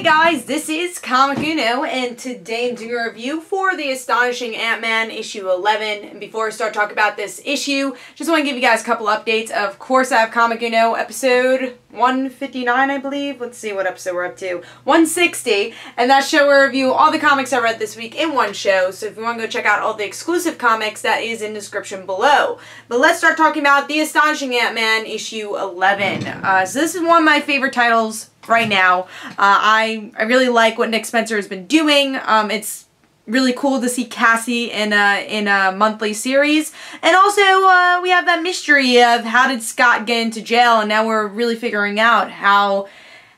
guys, this is Comic Uno, and today I'm doing a review for the Astonishing Ant Man issue 11. And before I start talking about this issue, just want to give you guys a couple updates. Of course, I have Comic Uno episode 159, I believe. Let's see what episode we're up to. 160, and that show will review all the comics I read this week in one show. So if you want to go check out all the exclusive comics, that is in the description below. But let's start talking about the Astonishing Ant Man issue 11. So this is one of my favorite titles right now. I really like what Nick Spencer has been doing. It's really cool to see Cassie in a monthly series, and also we have that mystery of how did Scott get into jail, and now we're really figuring out how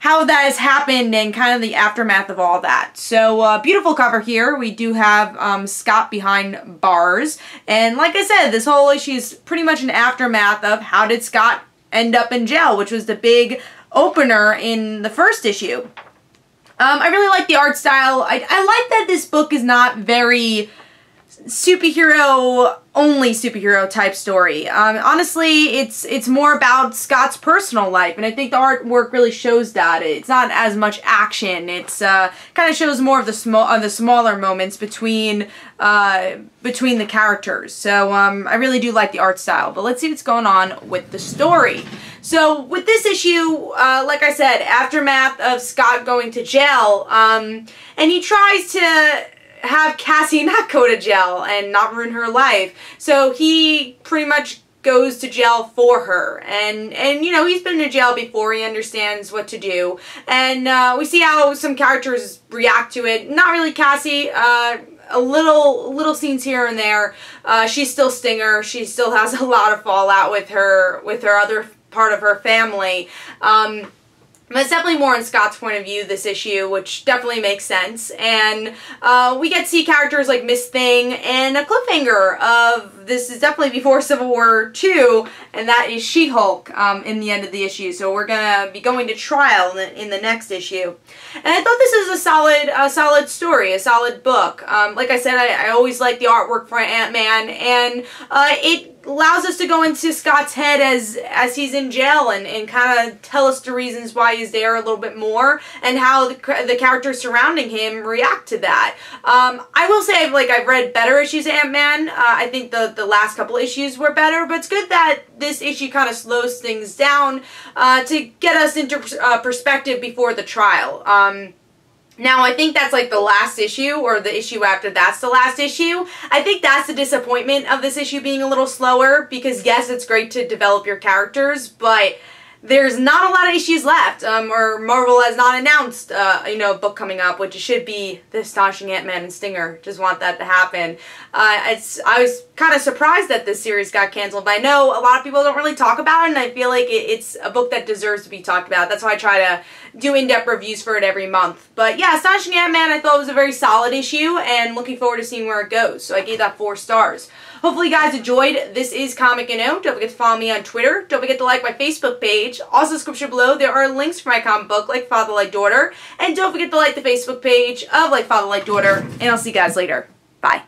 that has happened and kind of the aftermath of all that. So beautiful cover here. We do have Scott behind bars, and like I said, this whole issue is pretty much an aftermath of how did Scott end up in jail, which was the big opener in the first issue. I really like the art style. I like that this book is not very only superhero type story. Honestly, it's more about Scott's personal life, and I think the artwork really shows that. It's not as much action. It's kind of shows more of the smaller moments between the characters. So I really do like the art style. But let's see what's going on with the story. So with this issue, like I said, aftermath of Scott going to jail, and he tries to have Cassie not go to jail and not ruin her life. So he pretty much goes to jail for her, and you know, he's been in jail before. He understands what to do, and we see how some characters react to it. Not really Cassie. A little scenes here and there. She's still Stinger. She still has a lot of fallout with her other part of her family. But it's definitely more in Scott's point of view, this issue, which definitely makes sense. And we get to see characters like Miss Thing, and a cliffhanger of this is definitely before Civil War II, and that is She-Hulk in the end of the issue. So we're gonna be going to trial in the next issue. And I thought this is a solid story, a solid book. Like I said, I always like the artwork for Ant-Man, and it allows us to go into Scott's head as he's in jail and kind of tell us the reasons why he's there a little bit more, and how the characters surrounding him react to that. I will say I've read better issues of Ant-Man. I think the last couple issues were better, but it's good that this issue kind of slows things down to get us into perspective before the trial. Now, I think that's like the last issue, or the issue after that's the last issue. I think that's the disappointment of this issue being a little slower, because yes, it's great to develop your characters, but there's not a lot of issues left, or Marvel has not announced, you know, a book coming up, which should be the Astonishing Ant Man and Stinger. Just want that to happen. I was kind of surprised that this series got canceled, but I know a lot of people don't really talk about it, and I feel like it's a book that deserves to be talked about. That's why I try to do in-depth reviews for it every month. But yeah, Astonishing Ant Man I thought was a very solid issue, and looking forward to seeing where it goes. So I gave that 4 stars. Hopefully you guys enjoyed. This is Comic Uno. Don't forget to follow me on Twitter. Don't forget to like my Facebook page. Also, in the description below, there are links for my comic book, Like Father, Like Daughter. And don't forget to like the Facebook page of Like Father, Like Daughter. And I'll see you guys later. Bye.